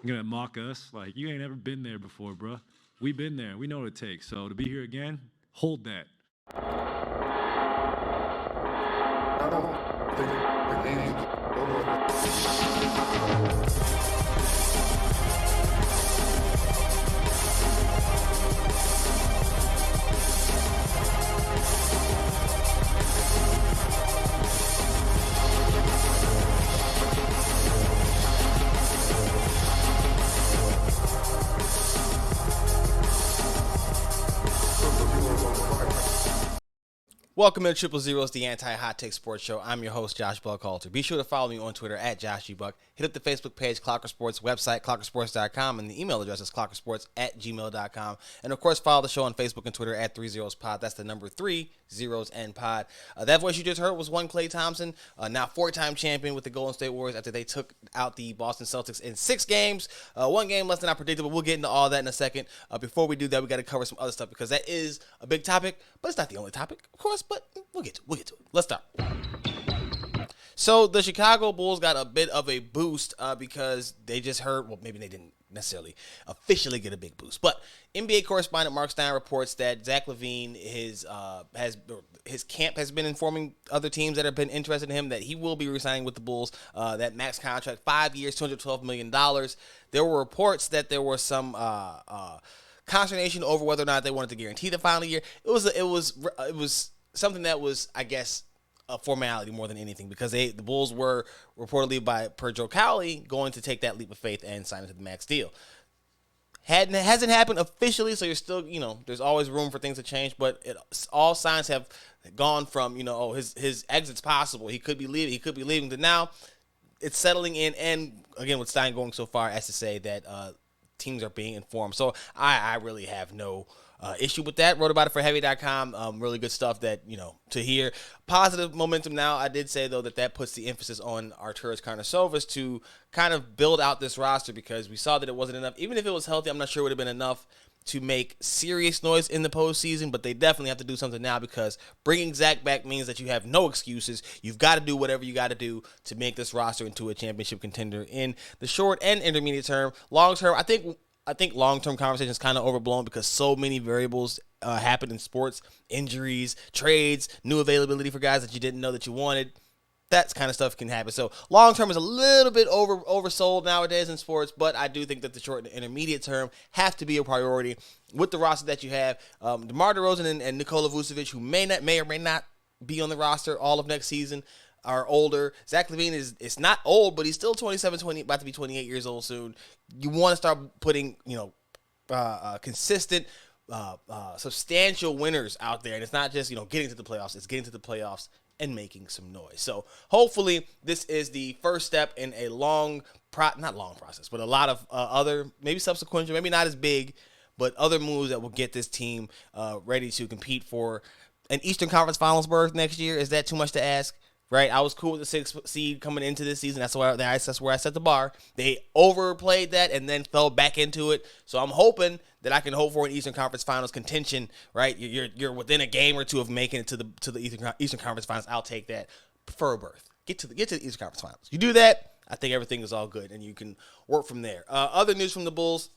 You're gonna mock us like you ain't ever been there before, bro. We been there. We know what it takes. So to be here again, hold that. Welcome to Triple Zeros, the anti-hot take sports show. I'm your host, Josh Buckhalter. Be sure to follow me on Twitter at JoshGBuck. Hit up the Facebook page, Clocker Sports, website, clockersports.com, and the email address is clockersports@gmail.com. And, of course, follow the show on Facebook and Twitter at 30spod. That's the number 3 zeros and pod. That voice you just heard was one Klay Thompson, now 4-time champion with the Golden State Warriors after they took out the Boston Celtics in 6 games. One game less than I predicted, but we'll get into all that in a second. Before we do that, we got to cover some other stuff because that is a big topic, but it's not the only topic, of course, but we'll get to it. Let's start. So the Chicago Bulls got a bit of a boost because they just heard, well, maybe they didn't necessarily officially get a big boost, but NBA correspondent Mark Stein reports that Zach LaVine, his camp has been informing other teams that have been interested in him that he will be resigning with the Bulls. That max contract, 5 years, $212 million. There were reports that there was some consternation over whether or not they wanted to guarantee the final year. It was something that was, I guess, a formality more than anything because the Bulls were reportedly per Joe Cowley going to take that leap of faith and sign into the max deal. Hasn't happened officially, so you're still, there's always room for things to change, but all signs have gone from, his exit's possible. He could be leaving to now it's settling in, and again, with Stein going so far as to say that teams are being informed. So I really have no issue with that. Wrote about it for heavy.com. Really good stuff that, to hear. Positive momentum now. I did say, though, that puts the emphasis on Arturas Karnisovas to kind of build out this roster because we saw that it wasn't enough. Even if it was healthy, I'm not sure it would have been enough to make serious noise in the postseason, but they definitely have to do something now because bringing Zach back means that you have no excuses. You've got to do whatever you got to do to make this roster into a championship contender in the short and intermediate term. Long term, I think long-term conversation is kind of overblown because so many variables happen in sports, injuries, trades, new availability for guys that you didn't know that you wanted. That kind of stuff can happen. So long-term is a little bit oversold nowadays in sports, but I do think that the short and intermediate term have to be a priority with the roster that you have. DeMar DeRozan and Nikola Vucevic, who may or may not be on the roster all of next season, are older. Zach LaVine is not old, but he's still 27, about to be 28 years old soon. You want to start putting, consistent, substantial winners out there. And it's not just, getting to the playoffs. It's getting to the playoffs and making some noise. So hopefully this is the first step in a not long process, but a lot of other, maybe subsequent, maybe not as big, but other moves that will get this team ready to compete for an Eastern Conference Finals berth next year. Is that too much to ask? Right, I was cool with the 6th seed coming into this season. That's where I set the bar. They overplayed that and then fell back into it. So I'm hoping that I can hope for an Eastern Conference Finals contention. Right, you're within a game or two of making it to the Eastern Conference Finals. I'll take that. Prefer a berth. Get to the Eastern Conference Finals. You do that, I think everything is all good and you can work from there. Other news from the Bulls: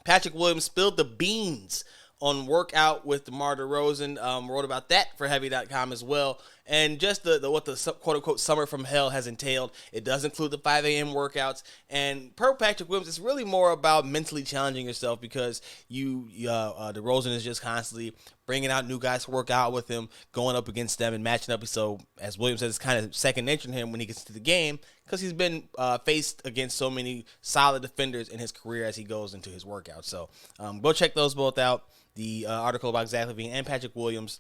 Patrick Williams spilled the beans on workout with DeMar DeRozan. Wrote about that for heavy.com as well. And just what the quote-unquote summer from hell has entailed. It does include the 5 a.m. workouts. And per Patrick Williams, it's really more about mentally challenging yourself because DeRozan is just constantly bringing out new guys to work out with him, going up against them and matching up. So, as Williams says, it's kind of second nature to him when he gets to the game because he's been faced against so many solid defenders in his career as he goes into his workouts. So, go check those both out. The article about Zach LaVine and Patrick Williams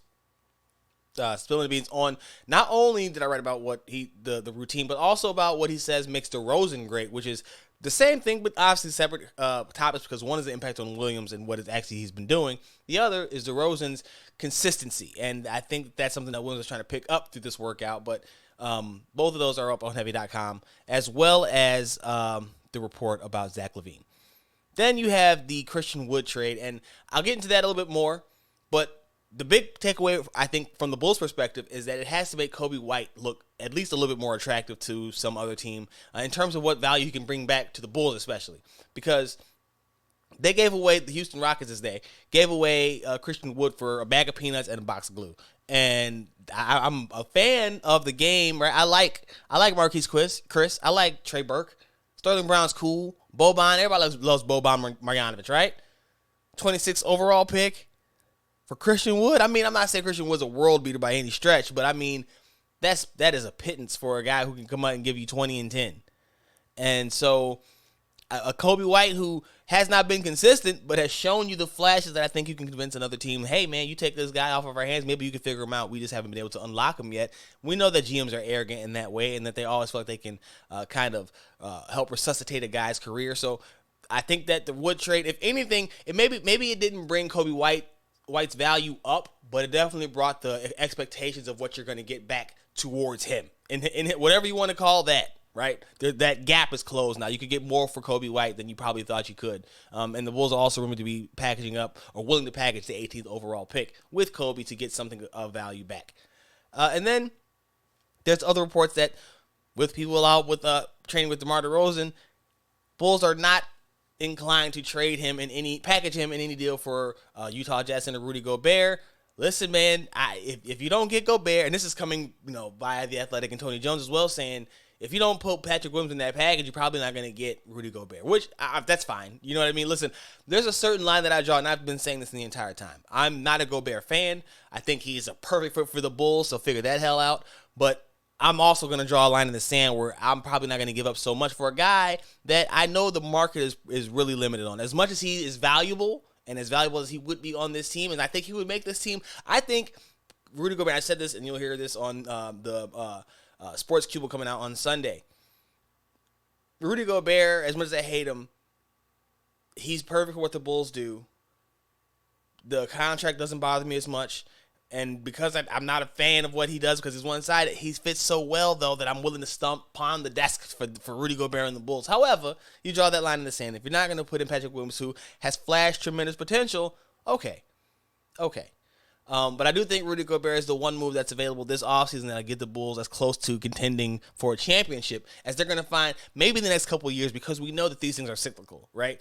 spilling the beans on not only did I write about what the routine, but also about what he says makes DeRozan great, which is the same thing, but obviously separate topics because one is the impact on Williams and what he's been doing. The other is DeRozan's consistency, and I think that's something that Williams is trying to pick up through this workout. But both of those are up on heavy.com, as well as the report about Zach LaVine. Then you have the Christian Wood trade, and I'll get into that a little bit more, but the big takeaway, I think, from the Bulls' perspective is that it has to make Kobe White look at least a little bit more attractive to some other team in terms of what value he can bring back to the Bulls, especially. Because they gave away, the Houston Rockets gave away Christian Wood for a bag of peanuts and a box of glue. And I'm a fan of the game, right? I like Marquise Chris. I like Trey Burke. Sterling Brown's cool. Boban, everybody loves Boban Marjanovic, right? 26th overall pick for Christian Wood. I mean, I'm not saying Christian Wood's a world beater by any stretch, but I mean, that is a pittance for a guy who can come out and give you 20 and 10. And so a Kobe White who has not been consistent, but has shown you the flashes that I think you can convince another team, hey, man, you take this guy off of our hands, maybe you can figure him out. We just haven't been able to unlock him yet. We know that GMs are arrogant in that way and that they always feel like they can help resuscitate a guy's career. So I think that the Wood trade, if anything, maybe it didn't bring Kobe White's value up, but it definitely brought the expectations of what you're going to get back towards him. And whatever you want to call that. Right? That gap is closed now. You could get more for Kobe White than you probably thought you could. And the Bulls are also rumored to be packaging up or willing to package the 18th overall pick with Kobe to get something of value back. And then there's other reports that with people out with training with DeMar DeRozan, Bulls are not inclined to package him in any deal for Utah Jazz center Rudy Gobert. Listen, man, if you don't get Gobert, and this is coming via The Athletic and Tony Jones as well, saying if you don't put Patrick Williams in that package, you're probably not going to get Rudy Gobert, which that's fine. You know what I mean? Listen, there's a certain line that I draw, and I've been saying this the entire time. I'm not a Gobert fan. I think he's a perfect fit for the Bulls, so figure that hell out. But I'm also going to draw a line in the sand where I'm probably not going to give up so much for a guy that I know the market is really limited on. As much as he is valuable, and as valuable as he would be on this team, and I think he would make this team, I think Rudy Gobert, I said this, and you'll hear this on the Sports Cube coming out on Sunday. Rudy Gobert, as much as I hate him, he's perfect for what the Bulls do. The contract doesn't bother me as much. And because I'm not a fan of what he does because he's one-sided, he fits so well, though, that I'm willing to stomp upon the desk for Rudy Gobert and the Bulls. However, you draw that line in the sand. If you're not going to put in Patrick Williams, who has flashed tremendous potential, okay. But I do think Rudy Gobert is the one move that's available this offseason that'll get the Bulls as close to contending for a championship as they're going to find maybe in the next couple of years, because we know that these things are cyclical, right?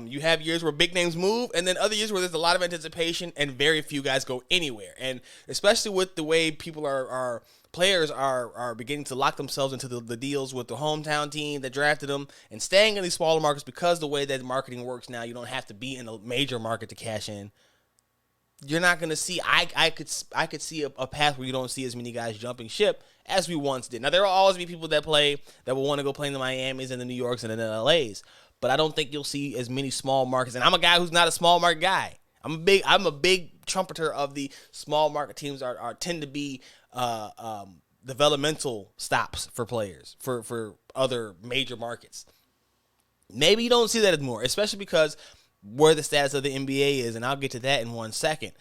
You have years where big names move, and then other years where there's a lot of anticipation and very few guys go anywhere. And especially with the way players are beginning to lock themselves into the deals with the hometown team that drafted them and staying in these smaller markets, because the way that marketing works now, you don't have to be in a major market to cash in. You're not going to see, I could see a path where you don't see as many guys jumping ship as we once did. Now, there will always be people that will want to go play in the Miamis and the New Yorks and the LAs, but I don't think you'll see as many small markets. And I'm a guy who's not a small market guy. I'm a big trumpeter of the small market teams tend to be developmental stops for players for other major markets. Maybe you don't see that anymore, especially because where the status of the NBA is, and I'll get to that in 1 second.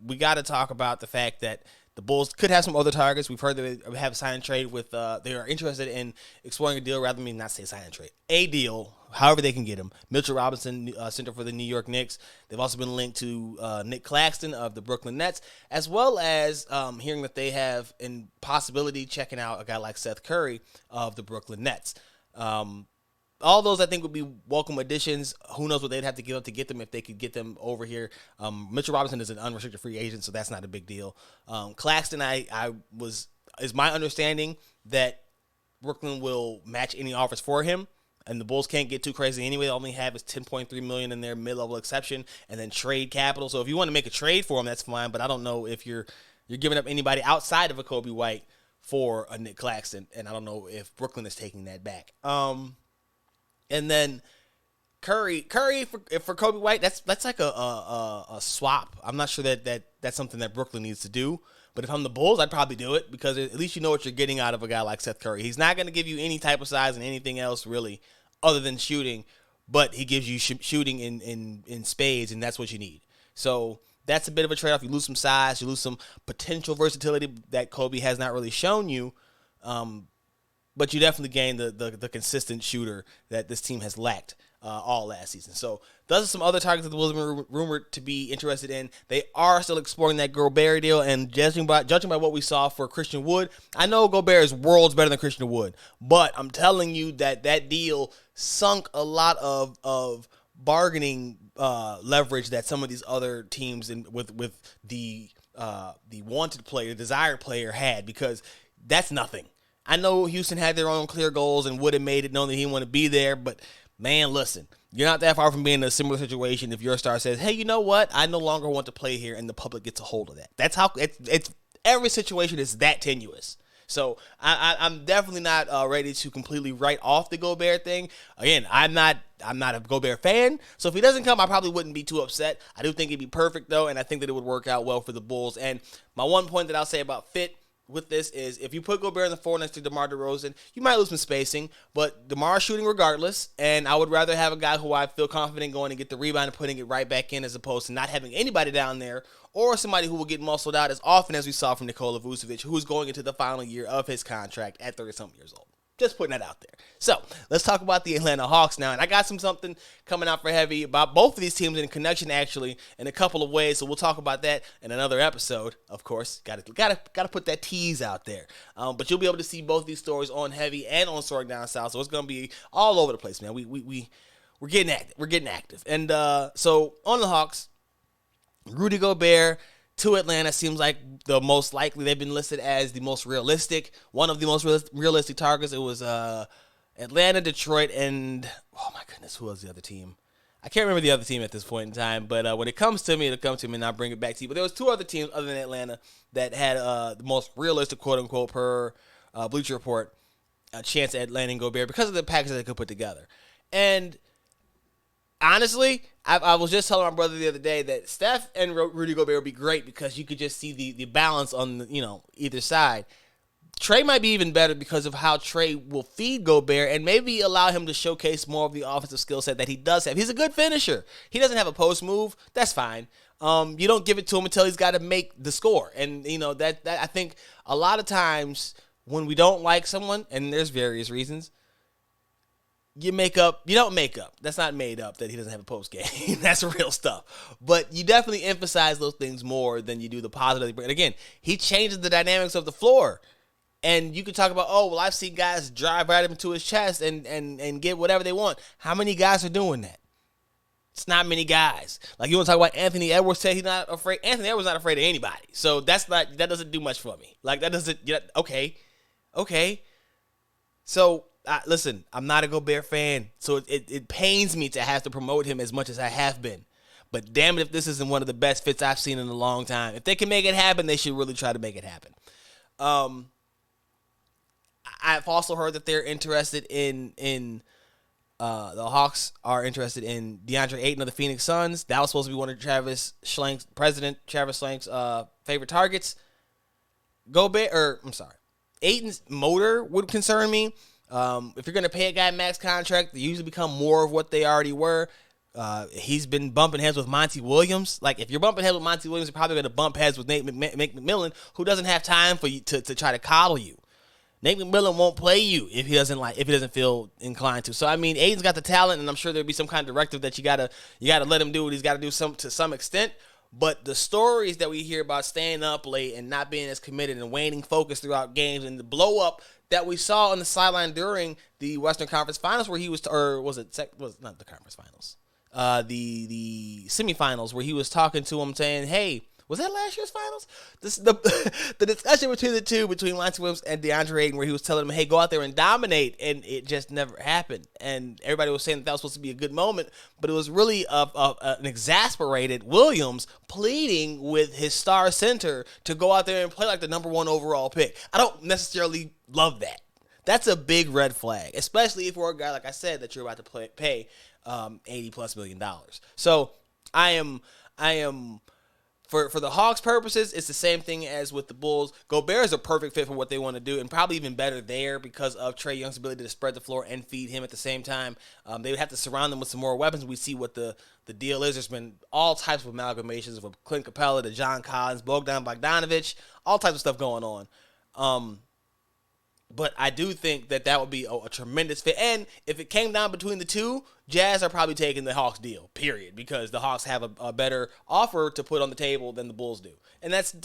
We got to talk about the fact that the Bulls could have some other targets. We've heard that they have a sign and trade with, they are interested in exploring a deal, rather than not say sign and trade, a deal, however they can get him. Mitchell Robinson, center for the New York Knicks. They've also been linked to Nick Claxton of the Brooklyn Nets, as well as hearing that they have in possibility checking out a guy like Seth Curry of the Brooklyn Nets. All those, I think, would be welcome additions. Who knows what they'd have to give up to get them if they could get them over here. Mitchell Robinson is an unrestricted free agent, so that's not a big deal. Claxton, is my understanding that Brooklyn will match any offers for him, and the Bulls can't get too crazy anyway. They only have is $10.3 million in their mid-level exception, and then trade capital. So if you want to make a trade for him, that's fine. But I don't know if you're giving up anybody outside of a Kobe White for a Nick Claxton, and I don't know if Brooklyn is taking that back. And then Curry for Kobe White, that's like a swap. I'm not sure that that's something that Brooklyn needs to do. But if I'm the Bulls, I'd probably do it, because at least you know what you're getting out of a guy like Seth Curry. He's not going to give you any type of size and anything else really other than shooting, but he gives you shooting in spades, and that's what you need. So that's a bit of a trade-off. You lose some size, you lose some potential versatility that Kobe has not really shown you. But you definitely gain the consistent shooter that this team has lacked all last season. So those are some other targets that the Wolves were rumored to be interested in. They are still exploring that Gobert deal, and judging by what we saw for Christian Wood, I know Gobert is worlds better than Christian Wood, but I'm telling you that deal sunk a lot of bargaining leverage that some of these other teams with the wanted player, desired player had, because that's nothing. I know Houston had their own clear goals and would have made it known that he didn't want to be there, but man, listen, you're not that far from being in a similar situation if your star says, hey, you know what? I no longer want to play here, and the public gets a hold of that. That's how it's every situation is that tenuous. So I'm definitely not ready to completely write off the Gobert thing. Again, I'm not a Gobert fan, so if he doesn't come, I probably wouldn't be too upset. I do think it'd be perfect, though, and I think that it would work out well for the Bulls. And my one point that I'll say about fit with this is if you put Gobert in the 4 next to DeMar DeRozan, you might lose some spacing, but DeMar's shooting regardless, and I would rather have a guy who I feel confident going and get the rebound and putting it right back in as opposed to not having anybody down there or somebody who will get muscled out as often as we saw from Nikola Vucevic, who's going into the final year of his contract at 30-something years old. Just putting that out there. So let's talk about the Atlanta Hawks now. And I got something coming out for heavy about both of these teams in connection, actually, in a couple of ways. So we'll talk about that in another episode. Of course, got to put that tease out there. But you'll be able to see both these stories on Heavy and on Soaring Down South. So it's going to be all over the place, man. We're getting active. We're getting active. And so on the Hawks, Rudy Gobert to Atlanta seems like the most likely. They've been listed as the most realistic, one of the most realistic targets. It was Atlanta, Detroit, and oh my goodness, who was the other team? I can't remember the other team at this point in time, but when it comes to me, it'll come to me and I'll bring it back to you. But there was 2 other teams other than Atlanta that had the most realistic, quote unquote, per Bleacher Report, a chance at landing Gobert because of the package they could put together. And honestly, I was just telling my brother the other day that Steph and Rudy Gobert would be great because you could just see the balance on either side. Trey might be even better because of how Trey will feed Gobert and maybe allow him to showcase more of the offensive skill set that he does have. He's a good finisher. He doesn't have a post move. That's fine. You don't give it to him until he's got to make the score. And that I think a lot of times when we don't like someone, and there's various reasons, you don't make up. That's not made up that he doesn't have a post game. That's real stuff. But you definitely emphasize those things more than you do the positive. And again, he changes the dynamics of the floor. And you can talk about, I've seen guys drive right into his chest and get whatever they want. How many guys are doing that? It's not many guys. Like, you want to talk about Anthony Edwards, say he's not afraid. Anthony Edwards is not afraid of anybody. So that doesn't do much for me. Like, that doesn't, okay. So, listen, I'm not a Gobert fan, so it pains me to have to promote him as much as I have been. But damn it if this isn't one of the best fits I've seen in a long time. If they can make it happen, they should really try to make it happen. I've also heard that they're interested in the Hawks are interested in DeAndre Ayton of the Phoenix Suns. That was supposed to be one of President Travis Schlank's favorite targets. Ayton's motor would concern me. If you're going to pay a guy max contract, they usually become more of what they already were. He's been bumping heads with Monty Williams. Like, if you're bumping heads with Monty Williams, you're probably going to bump heads with Nate McMillan, who doesn't have time for you to try to coddle you. Nate McMillan won't play you if he doesn't feel inclined to. So I mean, Aiden's got the talent, and I'm sure there'll be some kind of directive that you gotta let him do what he's got to do to some extent. But the stories that we hear about staying up late and not being as committed and waning focus throughout games, and the blow up that we saw on the sideline during the Western Conference Finals, where he was, was not the conference finals, the semifinals, where he was talking to him saying, "Hey." Was that last year's finals? The discussion between Lance Williams and DeAndre Ayton, where he was telling him, hey, go out there and dominate, and it just never happened. And everybody was saying that was supposed to be a good moment, but it was really an exasperated Williams pleading with his star center to go out there and play like the number 1 overall pick. I don't necessarily love that. That's a big red flag, especially if we're a guy, like I said, that you're about to pay $80+ million. So I am For the Hawks' purposes, it's the same thing as with the Bulls. Gobert is a perfect fit for what they want to do, and probably even better there because of Trae Young's ability to spread the floor and feed him at the same time. They would have to surround them with some more weapons. We see what the deal is. There's been all types of amalgamations from Clint Capella to John Collins, Bogdan Bogdanovic, all types of stuff going on. But I do think that would be a tremendous fit. And if it came down between the two, Jazz are probably taking the Hawks deal, period, because the Hawks have a better offer to put on the table than the Bulls do. And that's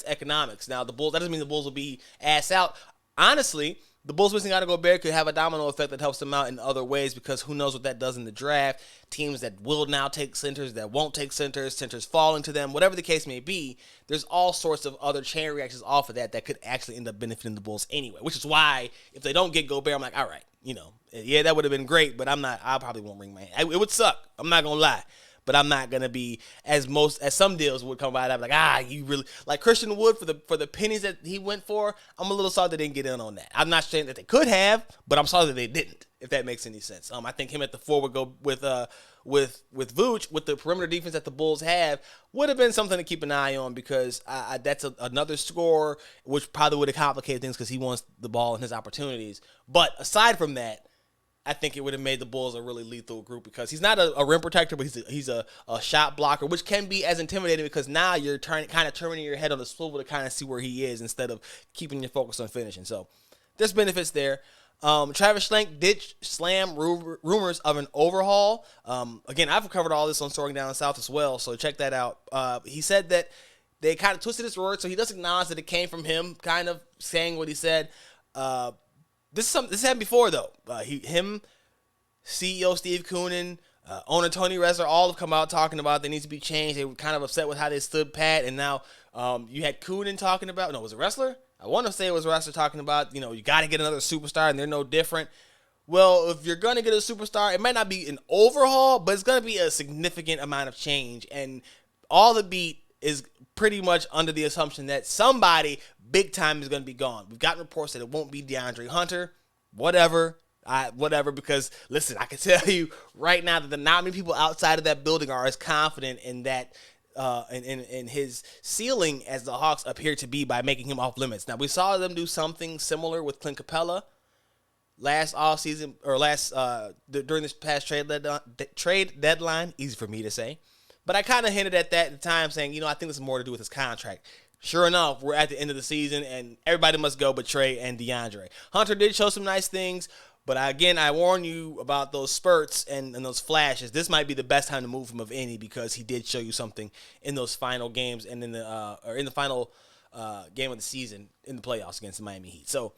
economics. Now, the Bulls, that doesn't mean the Bulls will be ass out. Honestly, the Bulls missing out on Gobert could have a domino effect that helps them out in other ways, because who knows what that does in the draft. Teams that will now take centers, that won't take centers falling to them, whatever the case may be, there's all sorts of other chain reactions off of that could actually end up benefiting the Bulls anyway, which is why if they don't get Gobert, I'm like, all right, yeah, that would have been great, but I probably won't ring my hand. It would suck. I'm not going to lie. But I'm not gonna be as some deals would come by. I'm like, you really like Christian Wood for the pennies that he went for. I'm a little sorry they didn't get in on that. I'm not saying that they could have, but I'm sorry that they didn't. If that makes any sense. I think him at the 4 would go with Vooch, with the perimeter defense that the Bulls have, would have been something to keep an eye on, because that's another scorer, which probably would have complicated things because he wants the ball and his opportunities. But aside from that, I think it would have made the Bulls a really lethal group, because he's not a rim protector, but he's a shot blocker, which can be as intimidating, because now you're kind of turning your head on the swivel to kind of see where he is instead of keeping your focus on finishing. So there's benefits there. Travis Schlenk did slam rumors of an overhaul. Again, I've covered all this on Soaring Down South as well, so check that out. He said that they kind of twisted his words, so he does acknowledge that it came from him kind of saying what he said. This happened before, though. CEO Steve Koonin, owner Tony Ressler, all have come out talking about they need to be changed. They were kind of upset with how they stood pat, and now you had Koonin talking about, was it Ressler? I want to say it was Ressler talking about, you got to get another superstar, and they're no different. Well, if you're going to get a superstar, it might not be an overhaul, but it's going to be a significant amount of change, and all the beat is pretty much under the assumption that somebody big time is going to be gone. We've gotten reports that it won't be DeAndre Hunter. Whatever, because listen, I can tell you right now that not many people outside of that building are as confident in that in his ceiling as the Hawks appear to be by making him off limits. Now, we saw them do something similar with Clint Capella last offseason, or during this past trade deadline. Easy for me to say. But I kind of hinted at that at the time, saying, I think this is more to do with his contract. Sure enough, we're at the end of the season, and everybody must go but Trey and DeAndre. Hunter did show some nice things, but I warn you about those spurts and those flashes. This might be the best time to move him of any, because he did show you something in those final games and in the final game of the season in the playoffs against the Miami Heat. So,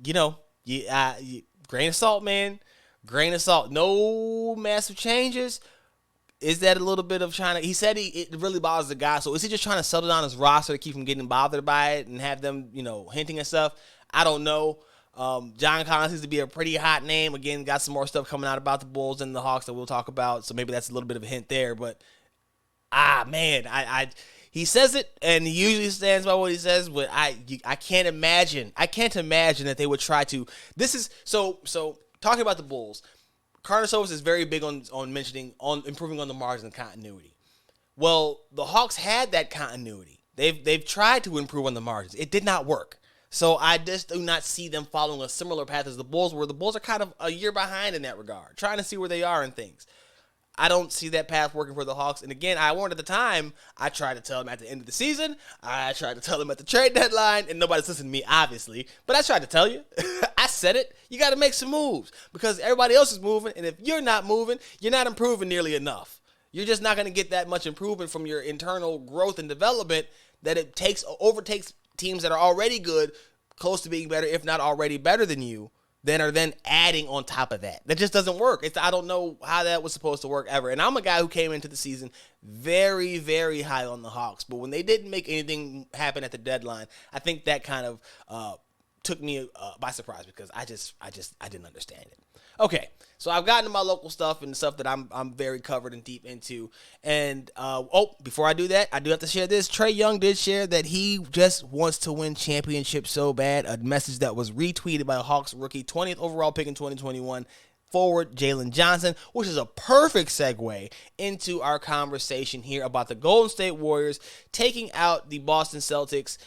grain of salt, man. Grain of salt. No massive changes. Is that a little bit of trying to... He said it really bothers the guy, so is he just trying to settle down his roster to keep him getting bothered by it and have them, hinting at stuff? I don't know. John Collins seems to be a pretty hot name. Again, got some more stuff coming out about the Bulls and the Hawks that we'll talk about, so maybe that's a little bit of a hint there. But, man, he says it, and he usually stands by what he says, but I can't imagine. I can't imagine that they would try to... This is... So talking about the Bulls... Carter Silvers is very big on improving on the margins and continuity. Well, the Hawks had that continuity. They've tried to improve on the margins. It did not work. So I just do not see them following a similar path as the Bulls, where the Bulls are kind of a year behind in that regard, trying to see where they are in things. I don't see that path working for the Hawks. And again, I warned at the time. I tried to tell them at the end of the season. I tried to tell them at the trade deadline, and nobody's listening to me, obviously. But I tried to tell you. I said it. You got to make some moves, because everybody else is moving, and if you're not moving, you're not improving nearly enough. You're just not going to get that much improvement from your internal growth and development that it overtakes teams that are already good, close to being better, if not already better than you, then are then adding on top of that. That just doesn't work. I don't know how that was supposed to work ever. And I'm a guy who came into the season very, very high on the Hawks. But when they didn't make anything happen at the deadline, I think that kind of took me by surprise, because I didn't understand it. Okay, so I've gotten to my local stuff and stuff that I'm very covered and deep into. And, before I do that, I do have to share this. Trae Young did share that he just wants to win championships so bad, a message that was retweeted by Hawks rookie 20th overall pick in 2021 forward Jalen Johnson, which is a perfect segue into our conversation here about the Golden State Warriors taking out the Boston Celtics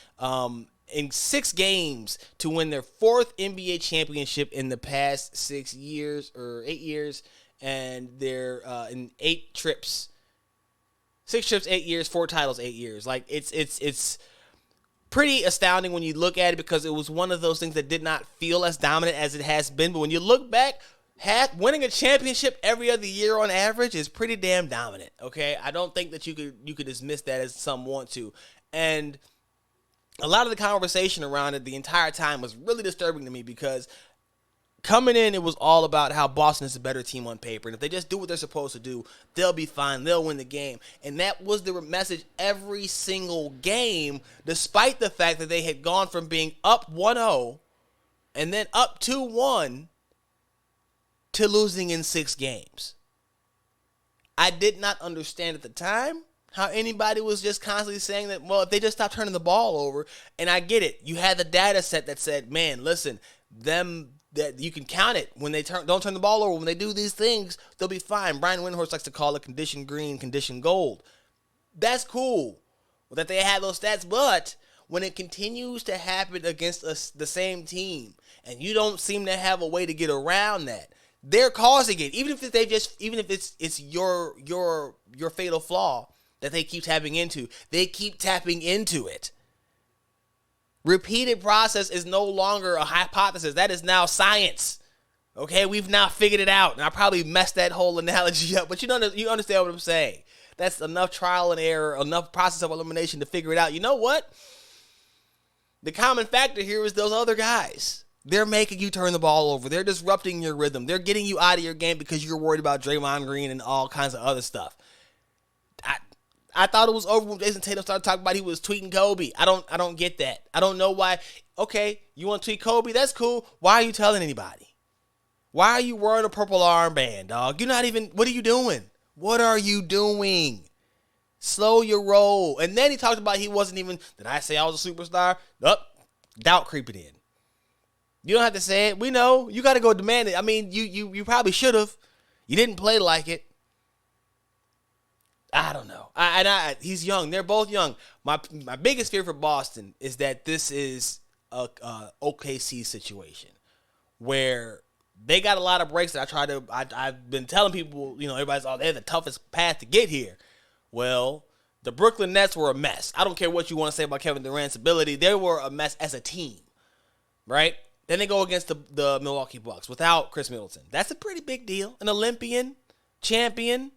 in 6 games to win their 4th NBA championship in the past 6 years or 8 years, and they're in 8 trips. 6 trips, 8 years, 4 titles, 8 years. Like it's pretty astounding when you look at it because it was one of those things that did not feel as dominant as it has been. But when you look back, winning a championship every other year on average is pretty damn dominant, okay? I don't think that you could dismiss that as some want to. And a lot of the conversation around it the entire time was really disturbing to me because coming in, it was all about how Boston is a better team on paper. And if they just do what they're supposed to do, they'll be fine. They'll win the game. And that was the message every single game, despite the fact that they had gone from being up 1-0 and then up 2-1 to losing in 6 games. I did not understand at the time how anybody was just constantly saying that, well, if they just stop turning the ball over, and I get it. You had the data set that said, man, listen, that you can count it when they don't turn the ball over. When they do these things, they'll be fine. Brian Windhorst likes to call it condition green, condition gold. That's cool that they had those stats, but when it continues to happen against the same team, and you don't seem to have a way to get around that, they're causing it. Even if it's your fatal flaw that they keep tapping into, they keep tapping into it. Repeated process is no longer a hypothesis. That is now science. Okay, we've now figured it out. And I probably messed that whole analogy up, but you understand what I'm saying. That's enough trial and error, enough process of elimination to figure it out. You know what? The common factor here is those other guys. They're making you turn the ball over. They're disrupting your rhythm. They're getting you out of your game because you're worried about Draymond Green and all kinds of other stuff. I thought it was over when Jayson Tatum started talking about he was tweeting Kobe. I don't get that. I don't know why. Okay, you want to tweet Kobe? That's cool. Why are you telling anybody? Why are you wearing a purple armband, dog? You're not even, what are you doing? What are you doing? Slow your roll. And then he talked about he wasn't even, did I say I was a superstar? Nope. Doubt creeping in. You don't have to say it. We know. You got to go demand it. I mean, you probably should have. You didn't play like it. I don't know. He's young. They're both young. My biggest fear for Boston is that this is a OKC situation where they got a lot of breaks that I've been telling people, everybody's they have the toughest path to get here. Well, the Brooklyn Nets were a mess. I don't care what you want to say about Kevin Durant's ability. They were a mess as a team, right? Then they go against the Milwaukee Bucks without Chris Middleton. That's a pretty big deal. An Olympian, champion.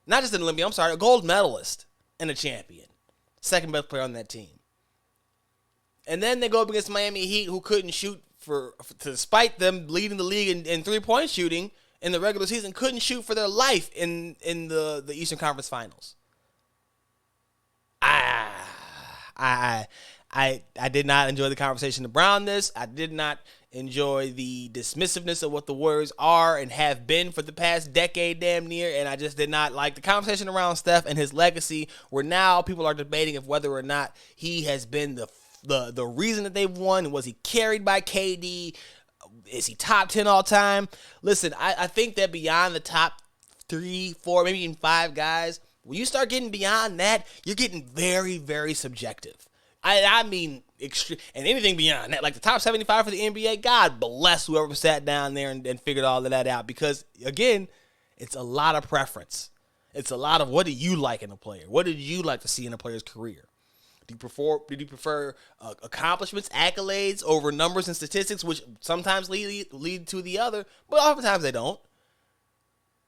Not just an Olympian, a gold medalist and a champion. Second best player on that team. And then they go up against Miami Heat, who couldn't shoot despite them leading the league in three-point shooting in the regular season, couldn't shoot for their life in the Eastern Conference Finals. I did not enjoy the conversation around this. I did not enjoy the dismissiveness of what the Warriors are and have been for the past decade damn near, and I just did not like the conversation around Steph and his legacy, where now people are debating if whether or not he has been the reason that they've won. Was he carried by KD? Is he top 10 all time? Listen, I think that beyond the top 3, 4, maybe even 5 guys, when you start getting beyond that, you're getting very, very subjective. I mean, extreme, and anything beyond that, like the top 75 for the NBA, God bless whoever sat down there and figured all of that out. Because, again, it's a lot of preference. It's a lot of what do you like in a player? What did you like to see in a player's career? Did you prefer accomplishments, accolades over numbers and statistics, which sometimes lead to the other, but oftentimes they don't.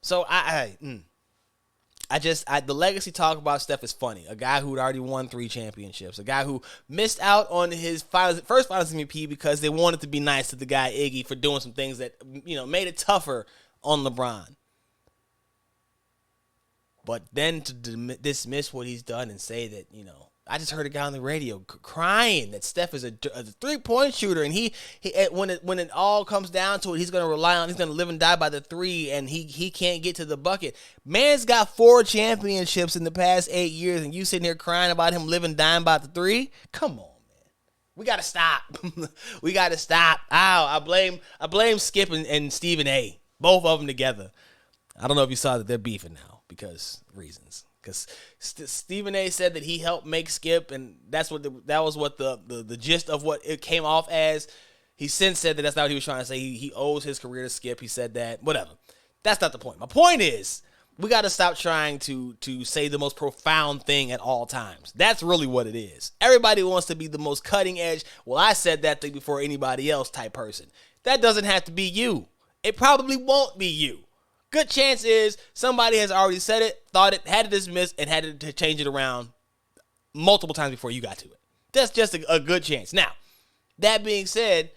So the legacy talk about Steph is funny. A guy who had already won 3 championships. A guy who missed out on his first finals MVP because they wanted to be nice to the guy Iggy for doing some things that, made it tougher on LeBron. But then to dismiss what he's done and say that, I just heard a guy on the radio crying that Steph is a 3-point shooter, and he when it all comes down to it, he's going to live and die by the 3, and he can't get to the bucket. Man's got 4 championships in the past 8 years, and you sitting here crying about him living dying by the 3? Come on, man. We got to stop. We got to stop. I blame Skip and Stephen A. Both of them together. I don't know if you saw that they're beefing now because reasons. Because Stephen A. said that he helped make Skip, and that was what the gist of what it came off as. He since said that that's not what he was trying to say. He owes his career to Skip. He said that. Whatever. That's not the point. My point is, we got to stop trying to say the most profound thing at all times. That's really what it is. Everybody wants to be the most cutting edge. Well, I said that thing before anybody else type person. That doesn't have to be you. It probably won't be you. Good chance is somebody has already said it, thought it, had it dismissed, and had to change it around multiple times before you got to it. That's just a good chance. Now, that being said,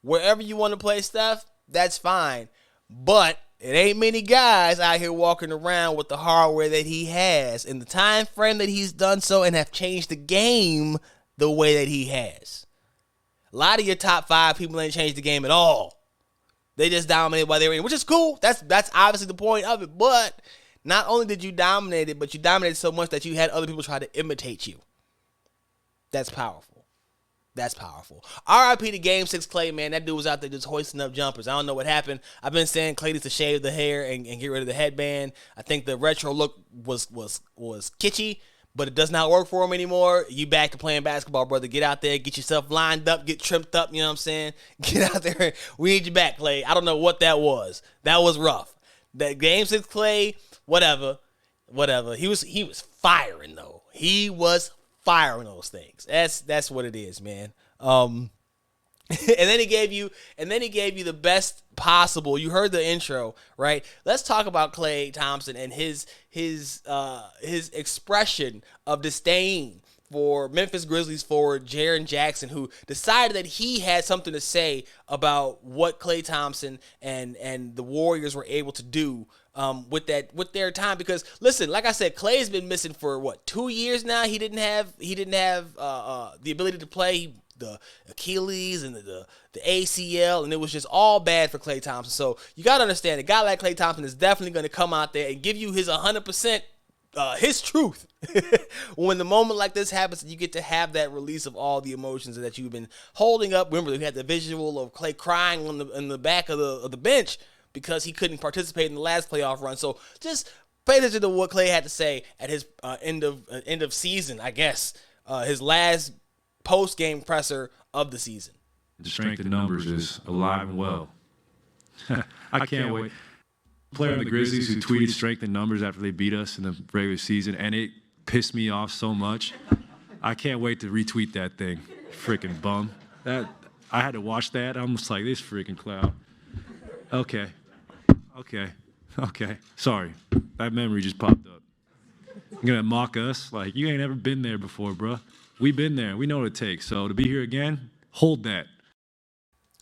wherever you want to play Steph, that's fine. But it ain't many guys out here walking around with the hardware that he has in the time frame that he's done so and have changed the game the way that he has. A lot of your top 5 people ain't changed the game at all. They just dominated while they were in, which is cool. That's obviously the point of it. But not only did you dominate it, but you dominated so much that you had other people try to imitate you. That's powerful. That's powerful. RIP to Game 6 Klay, man. That dude was out there just hoisting up jumpers. I don't know what happened. I've been saying Klay needs to shave the hair and get rid of the headband. I think the retro look was kitschy, but it does not work for him anymore. You back to playing basketball, brother. Get out there, get yourself lined up, get trimmed up, you know what I'm saying? Get out there. We need you back, Klay. I don't know what that was. That was rough. That Game 6 Klay, whatever. He was firing, though. He was firing those things. That's what it is, man. And then he gave you the best possible. You heard the intro, right? Let's talk about Klay Thompson and his expression of disdain for Memphis Grizzlies forward Jaren Jackson, who decided that he had something to say about what Klay Thompson and the Warriors were able to do with their time. Because listen, like I said, Klay's been missing for 2 years now. He didn't have the ability to play. The Achilles and the ACL, and it was just all bad for Klay Thompson. So you got to understand, a guy like Klay Thompson is definitely going to come out there and give you his 100%, his truth. When the moment like this happens, you get to have that release of all the emotions that you've been holding up. Remember, we had the visual of Klay crying in the back of the bench because he couldn't participate in the last playoff run. So just pay attention to what Klay had to say at his end of season, I guess, his last post-game presser of the season. The strength in numbers is alive and well. I can't wait. Player on the Grizzlies who tweeted strength in numbers after they beat us in the regular season, and it pissed me off so much. I can't wait to retweet that thing. Freaking bum. I had to watch that. I'm just like, this freaking clown. Okay. Sorry. That memory just popped up. You're going to mock us? Like, you ain't ever been there before, bro. We've been there. We know what it takes. So to be here again, hold that.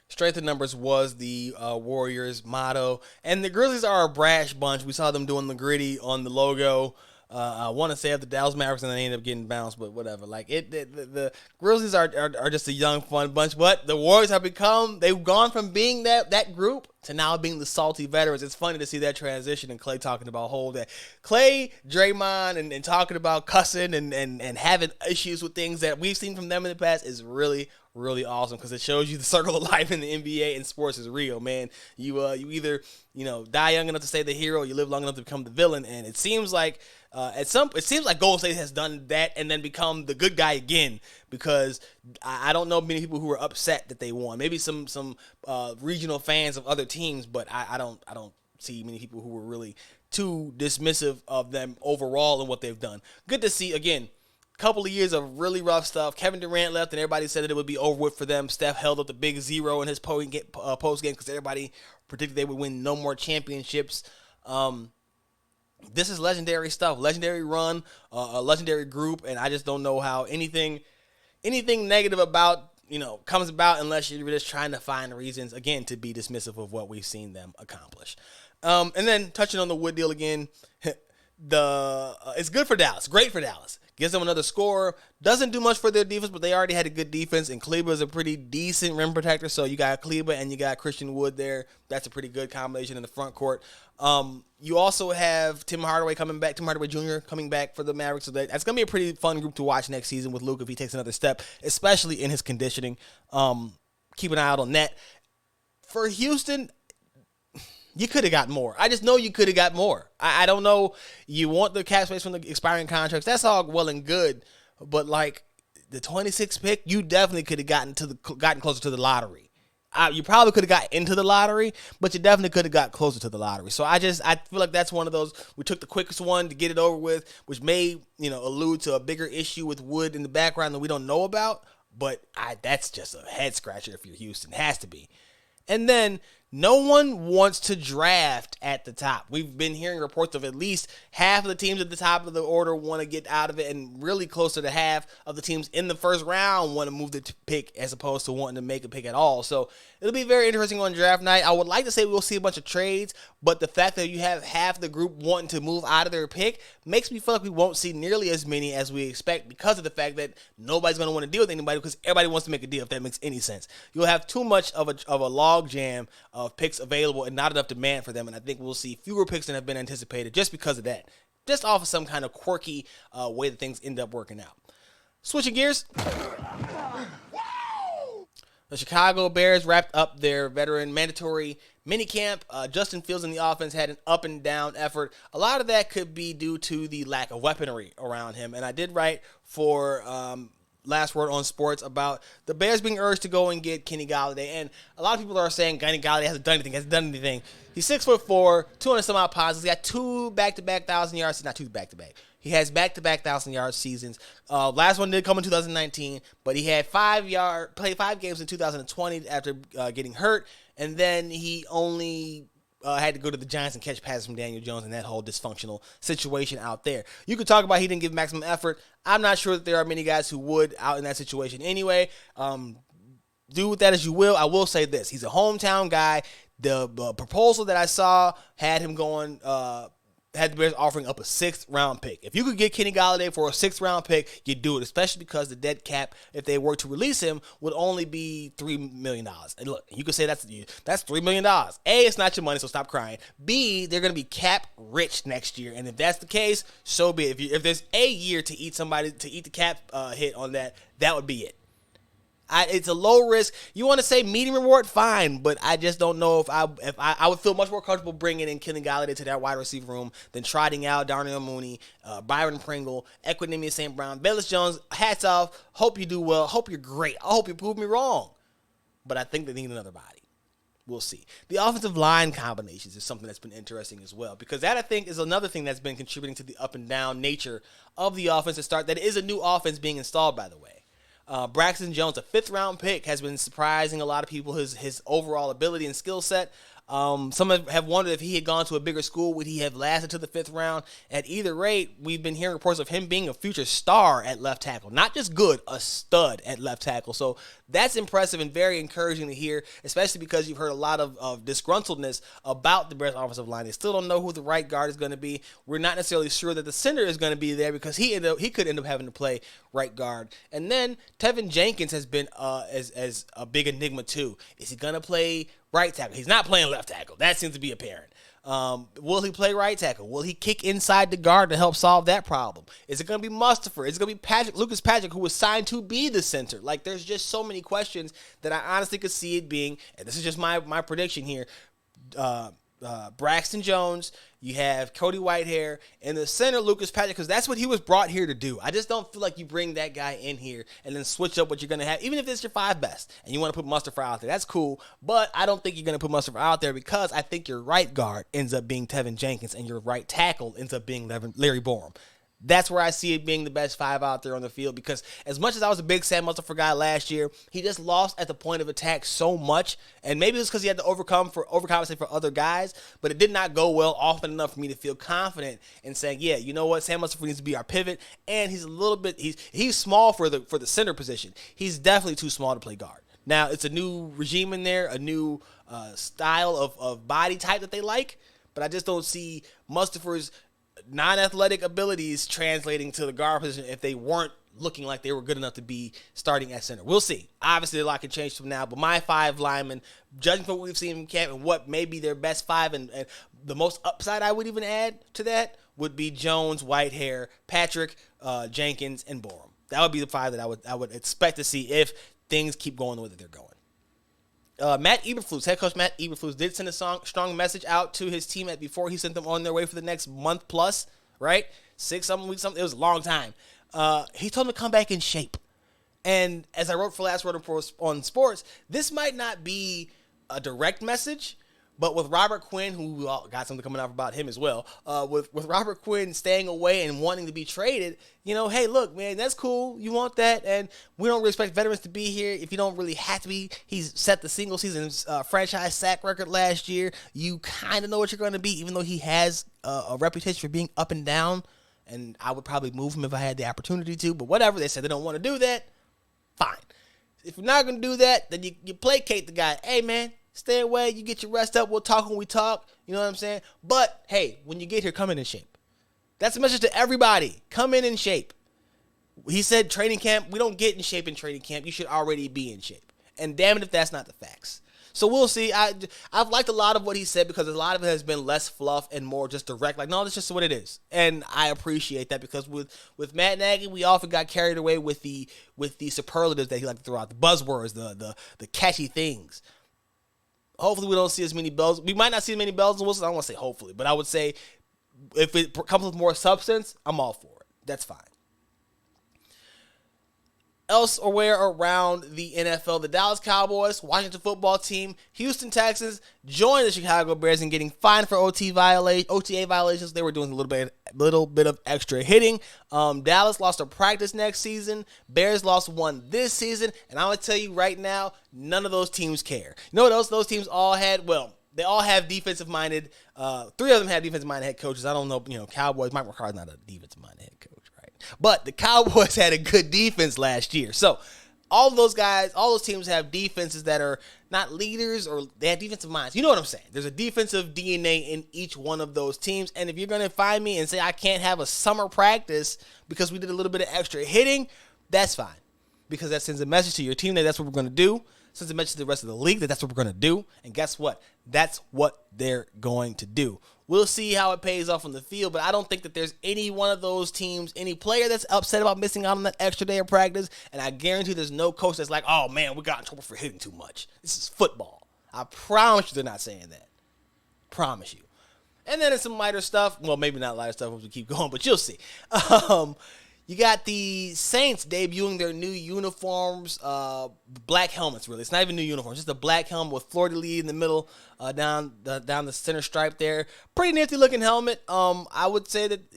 Strength in numbers was the Warriors' motto. And the Grizzlies are a brash bunch. We saw them doing the gritty on the logo. I want to say of the Dallas Mavericks, and they ended up getting bounced, but whatever. Like the Grizzlies are just a young, fun bunch. But the Warriors they've gone from being that group to now being the salty veterans. It's funny to see that transition, and Klay talking about that. Klay, Draymond, and talking about cussing and having issues with things that we've seen from them in the past is really, really awesome, because it shows you the circle of life in the NBA and sports is real, man. You either die young enough to stay the hero, or you live long enough to become the villain, and it seems like it seems like Golden State has done that and then become the good guy again, because I don't know many people who are upset that they won. Maybe some regional fans of other teams, but I don't see many people who were really too dismissive of them overall and what they've done. Good to see again. Couple of years of really rough stuff. Kevin Durant left, and everybody said that it would be over with for them. Steph held up the big 0 in his post game because everybody predicted they would win no more championships. This is legendary stuff, legendary run, a legendary group, and I just don't know how anything negative about comes about unless you're just trying to find reasons again to be dismissive of what we've seen them accomplish. And then touching on the Wood deal again, it's good for Dallas, great for Dallas. Gives them another scorer. Doesn't do much for their defense, but they already had a good defense, and Kleber is a pretty decent rim protector. So you got Kleber and you got Christian Wood there. That's a pretty good combination in the front court. You also have Tim Hardaway Jr. coming back for the Mavericks. So that's going to be a pretty fun group to watch next season with Luke if he takes another step, especially in his conditioning. Keep an eye out on that. For Houston, you could have got more. I just know you could have got more. I don't know. You want the cap space from the expiring contracts. That's all well and good. But like the 26th pick, you definitely could have gotten closer to the lottery. You probably could have got into the lottery, but you definitely could have got closer to the lottery. So I feel like that's one of those, we took the quickest one to get it over with, which may, allude to a bigger issue with Wood in the background that we don't know about. But that's just a head scratcher if you're Houston. It has to be. And then no one wants to draft at the top. We've been hearing reports of at least half of the teams at the top of the order want to get out of it, and really closer to half of the teams in the first round want to move the pick as opposed to wanting to make a pick at all. So it'll be very interesting on draft night. I would like to say we'll see a bunch of trades, but the fact that you have half the group wanting to move out of their pick makes me feel like we won't see nearly as many as we expect, because of the fact that nobody's going to want to deal with anybody because everybody wants to make a deal, if that makes any sense. You'll have too much of a log jam of picks available and not enough demand for them, and I think we'll see fewer picks than have been anticipated just because of that. Just off of some kind of quirky way that things end up working out. Switching gears. The Chicago Bears wrapped up their veteran mandatory minicamp. Justin Fields in the offense had an up and down effort. A lot of that could be due to the lack of weaponry around him. And I did write for Last Word on Sports about the Bears being urged to go and get Kenny Golladay. And a lot of people are saying Kenny Golladay hasn't done anything. He's 6'4", 200 some odd pounds. He's got 2 back-to-back 1,000 yards. Not 2 back-to-back. He has back-to-back 1,000-yard seasons. Last one did come in 2019, but he had played 5 games in 2020 after getting hurt, and then he only had to go to the Giants and catch passes from Daniel Jones and that whole dysfunctional situation out there. You could talk about he didn't give maximum effort. I'm not sure that there are many guys who would out in that situation anyway. Do with that as you will. I will say this. He's a hometown guy. The proposal that I saw had him going had the Bears offering up a 6th-round pick. If you could get Kenny Golladay for a 6th-round pick, you'd do it, especially because the dead cap, if they were to release him, would only be $3 million. And look, you could say that's $3 million. A, it's not your money, so stop crying. B, they're going to be cap rich next year, and if that's the case, so be it. If there's a year to eat the cap hit on that, that would be it. It's a low risk. You want to say medium reward, fine, but I just don't know if I would feel much more comfortable bringing in Kenny Golladay to that wide receiver room than trotting out Darnell Mooney, Byron Pringle, Equinemius St. Brown, Velus Jones. Hats off. Hope you do well. Hope you're great. I hope you prove me wrong. But I think they need another body. We'll see. The offensive line combinations is something that's been interesting as well, because that, I think, is another thing that's been contributing to the up and down nature of the offense to start. That is a new offense being installed, by the way. Braxton Jones, a 5th-round pick, has been surprising a lot of people, his overall ability and skill set. Some have wondered if he had gone to a bigger school, would he have lasted to the 5th round? At either rate, we've been hearing reports of him being a future star at left tackle. Not just good, a stud at left tackle. So that's impressive and very encouraging to hear, especially because you've heard a lot of disgruntledness about the Bears offensive line. They still don't know who the right guard is going to be. We're not necessarily sure that the center is going to be there because he could end up having to play right guard. And then Tevin Jenkins has been as a big enigma too. Is he going to play right tackle? He's not playing left tackle. That seems to be apparent. Will he play right tackle? Will he kick inside the guard to help solve that problem? Is it going to be Mustipher? Is it going to be Lucas Patrick, who was signed to be the center? Like, there's just so many questions that I honestly could see it being, and this is just my prediction here, Braxton Jones, you have Cody Whitehair, and the center, Lucas Patrick, because that's what he was brought here to do. I just don't feel like you bring that guy in here and then switch up what you're going to have, even if it's your 5 best, and you want to put Mustipher out there. That's cool, but I don't think you're going to put Mustipher out there because I think your right guard ends up being Tevin Jenkins and your right tackle ends up being Larry Borum. That's where I see it being the best 5 out there on the field, because as much as I was a big Sam Mustipher guy last year, he just lost at the point of attack so much, and maybe it's because he had to overcompensate for other guys, but it did not go well often enough for me to feel confident in saying, yeah, you know what, Sam Mustipher needs to be our pivot, and he's a little bit, he's small for the center position. He's definitely too small to play guard. Now, it's a new regime in there, a new style of body type that they like, but I just don't see Mustipher's non-athletic abilities translating to the guard position if they weren't looking like they were good enough to be starting at center. We'll see. Obviously, a lot can change from now, but my 5 linemen, judging from what we've seen in camp and what may be their best 5 and the most upside I would even add to that would be Jones, Whitehair, Patrick, Jenkins, and Borum. That would be the 5 that I would expect to see if things keep going the way that they're going. Matt Eberflus, head coach Matt Eberflus, did send a strong message out to his team before he sent them on their way for the next month plus, right? 6 weeks, it was a long time. He told them to come back in shape. And as I wrote for Last Word on Sports, this might not be a direct message, but with Robert Quinn, who got something coming out about him as well, with Robert Quinn staying away and wanting to be traded, hey, look, man, that's cool. You want that, and we don't really expect veterans to be here if you don't really have to be. He's set the single season franchise sack record last year. You kind of know what you're going to be, even though he has a reputation for being up and down, and I would probably move him if I had the opportunity to, but whatever. They said they don't want to do that. Fine. If you're not going to do that, then you placate the guy. Hey, man. Stay away. You get your rest up. We'll talk when we talk. You know what I'm saying? But, hey, when you get here, come in shape. That's a message to everybody. Come in shape. He said training camp, we don't get in shape in training camp. You should already be in shape. And damn it if that's not the facts. So we'll see. I've liked a lot of what he said because a lot of it has been less fluff and more just direct. Like, no, that's just what it is. And I appreciate that because with Matt Nagy, we often got carried away with the superlatives that he liked to throw out, the buzzwords, the catchy things. Hopefully we don't see as many bells. We might not see as many bells and whistles. I don't want to say hopefully, but I would say if it comes with more substance, I'm all for it. That's fine. Elsewhere around the NFL, the Dallas Cowboys, Washington football team, Houston Texans joined the Chicago Bears in getting fined for OTA violations. They were doing a little bit of extra hitting. Dallas lost a practice next season. Bears lost one this season. And I'm going to tell you right now, none of those teams care. You know what else those teams all had? Well, they all have defensive-minded. 3 of them have defensive-minded head coaches. I don't know, Cowboys. Mike McCarthy's not a defensive-minded head coach. But the Cowboys had a good defense last year. So all of those guys, all those teams have defenses that are not leaders or they have defensive minds. You know what I'm saying? There's a defensive DNA in each one of those teams. And if you're going to find me and say I can't have a summer practice because we did a little bit of extra hitting, that's fine. Because that sends a message to your team that that's what we're going to do. Sends a message to the rest of the league that that's what we're going to do. And guess what? That's what they're going to do. We'll see how it pays off on the field, but I don't think that there's any one of those teams, any player that's upset about missing out on that extra day of practice, and I guarantee there's no coach that's like, oh, man, we got in trouble for hitting too much. This is football. I promise you they're not saying that. Promise you. And then it's some lighter stuff. Well, maybe not lighter stuff as we keep going, but you'll see. You got the Saints debuting their new uniforms, black helmets, really. It's not even new uniforms, just a black helmet with fleur-de-lis in the middle, down the center stripe there. Pretty nifty-looking helmet. I would say that,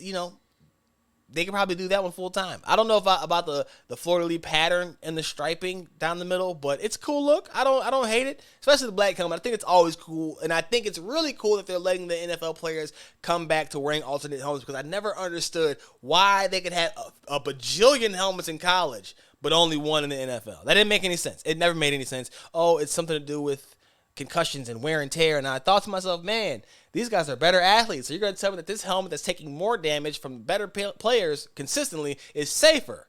they could probably do that one full time. I don't know about the fleur-de-lis pattern and the striping down the middle, but it's a cool look. I don't hate it, especially the black helmet. I think it's always cool, and I think it's really cool that they're letting the NFL players come back to wearing alternate helmets because I never understood why they could have a bajillion helmets in college, but only one in the NFL. That didn't make any sense. It never made any sense. Oh, it's something to do with concussions and wear and tear, and I thought to myself, man, these guys are better athletes. So you're going to tell me that this helmet that's taking more damage from better players consistently is safer.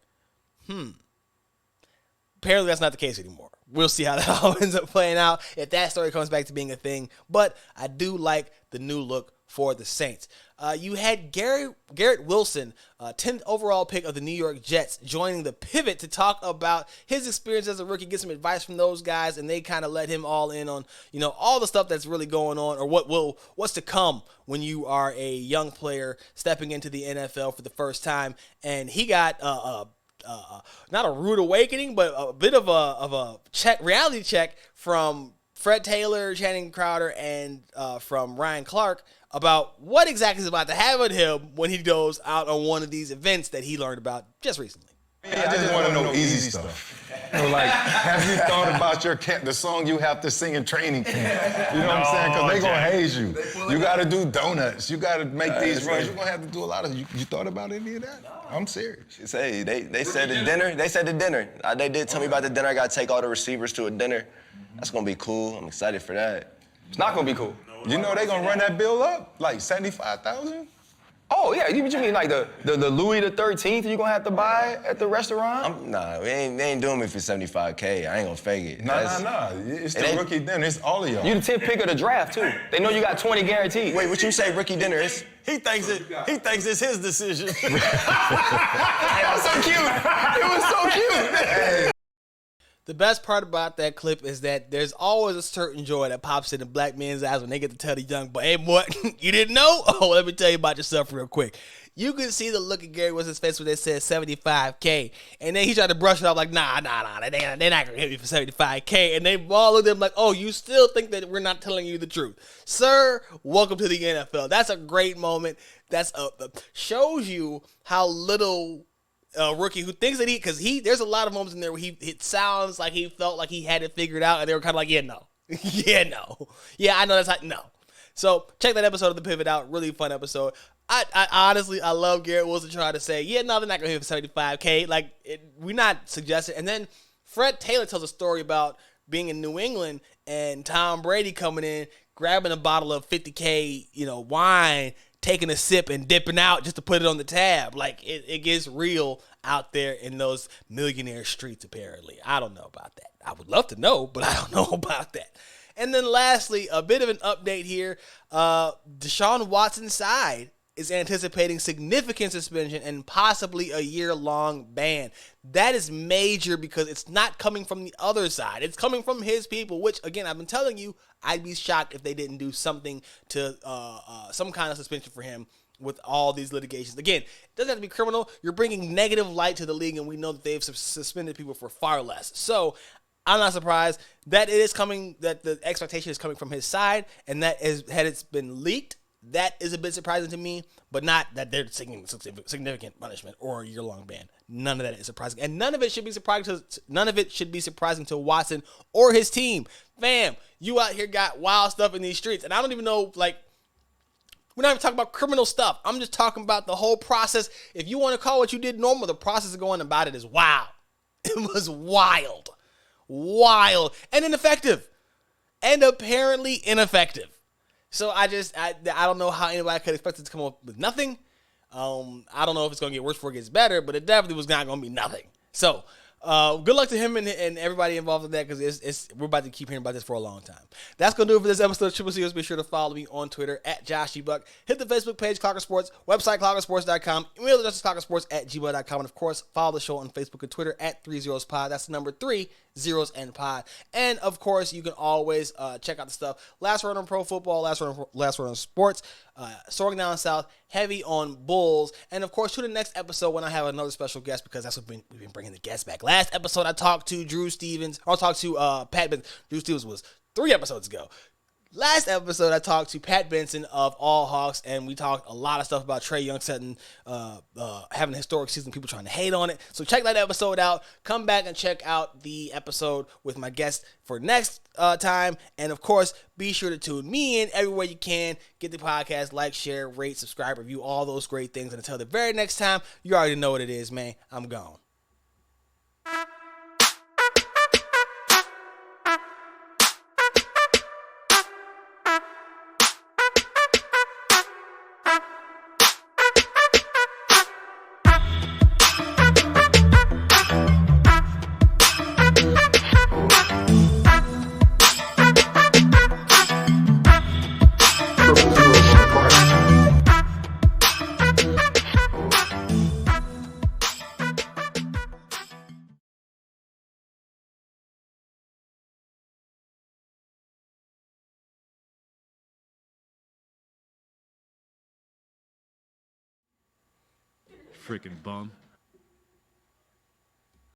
Apparently that's not the case anymore. We'll see how that all ends up playing out if that story comes back to being a thing. But I do like the new look for the Saints. You had Garrett Wilson, 10th overall pick of the New York Jets, joining the Pivot to talk about his experience as a rookie, get some advice from those guys, and they kind of let him all in on, all the stuff that's really going on or what's to come when you are a young player stepping into the NFL for the first time. And he got not a rude awakening, but a bit of a reality check from Fred Taylor, Channing Crowder, and from Ryan Clark about what exactly is about to happen with him when he goes out on one of these events that he learned about just recently. I just want to know easy stuff. Have you thought about the song you have to sing in training camp? You know what I'm saying? Because they're going to haze you. You got to do donuts. You got to make these runs. You're going to have to do a lot of. You thought about any of that? No. I'm serious. Hey, they said the dinner. They said the dinner. They did tell me about the dinner. I got to take all the receivers to a dinner. That's going to be cool. I'm excited for that. It's not going to be cool. You know they're going to run that bill up? Like 75,000? Oh, yeah. What you mean, like the Louis the 13th you're going to have to buy at the restaurant? They ain't doing me for $75K. I ain't going to fake it. Nah. It's the rookie dinner. It's all of y'all. You the 10th pick of the draft, too. They know you got 20 guaranteed. Wait, what you say rookie dinner is? He thinks it's his decision. It was so cute. It was so cute. The best part about that clip is that there's always a certain joy that pops in the black men's eyes when they get to tell the young boy, hey, boy, you didn't know? Oh, let me tell you about yourself real quick. You can see the look of Gary Wilson's face when they said $75K. And then he tried to brush it off like, nah, they're not going to hit me for $75K. And they all looked at him like, oh, you still think that we're not telling you the truth. Sir, welcome to the NFL. That's a great moment. That's shows you how little rookie who thinks that there's a lot of moments in there where it sounds like he felt like he had it figured out, and they were kind of like, yeah, no. Yeah, no. Yeah, I know that's no. So check that episode of The Pivot out. Really fun episode. I honestly, I love Garrett Wilson trying to say, yeah, no, they're not going to hit for $75K. We're not suggesting. And then Fred Taylor tells a story about being in New England and Tom Brady coming in, grabbing a bottle of $50K, wine, taking a sip and dipping out just to put it on the tab. It gets real out there in those millionaire streets, apparently. I don't know about that. I would love to know, but I don't know about that. And then lastly, a bit of an update here. Deshaun Watson's side is anticipating significant suspension and possibly a year-long ban. That is major because it's not coming from the other side. It's coming from his people, which, again, I've been telling you, I'd be shocked if they didn't do something to some kind of suspension for him with all these litigations. Again, it doesn't have to be criminal. You're bringing negative light to the league, and we know that they've suspended people for far less. So I'm not surprised that it is coming, that the expectation is coming from his side, and that had it's been leaked, that is a bit surprising to me, but not that they're seeking significant punishment or a year-long ban. None of that is surprising, and none of it should be surprising to Watson or his team. Fam, you out here got wild stuff in these streets, and I don't even know, we're not even talking about criminal stuff. I'm just talking about the whole process. If you want to call what you did normal, the process of going about it is wild. It was wild, and ineffective, and apparently ineffective. So I don't know how anybody could expect it to come up with nothing. I don't know if it's going to get worse before it gets better, but it definitely was not going to be nothing. So good luck to him and everybody involved in that, because we're about to keep hearing about this for a long time. That's going to do it for this episode of Triple Zeros. Be sure to follow me on Twitter at JoshGBuck. Hit the Facebook page, Clocker Sports, website, clockersports.com, email address is clockersports@gmail.com, and of course, follow the show on Facebook and Twitter at 30spod. That's the number 3 zeros and pod. And of course, you can always check out the stuff. Last Word on Pro Football, Last Word on Sports, Soaring Down South, heavy on Bulls. And of course, to the next episode when I have another special guest, because that's what we've been bringing the guests back. Last episode, I talked to Pat Benson. Drew Stevens was 3 episodes ago. Last episode, I talked to Pat Benson of All Hawks, and we talked a lot of stuff about Trae Young having a historic season, people trying to hate on it. So check that episode out. Come back and check out the episode with my guest for next time. And, of course, be sure to tune me in everywhere you can. Get the podcast, like, share, rate, subscribe, review, all those great things. And until the very next time, you already know what it is, man. I'm gone. Freaking bum.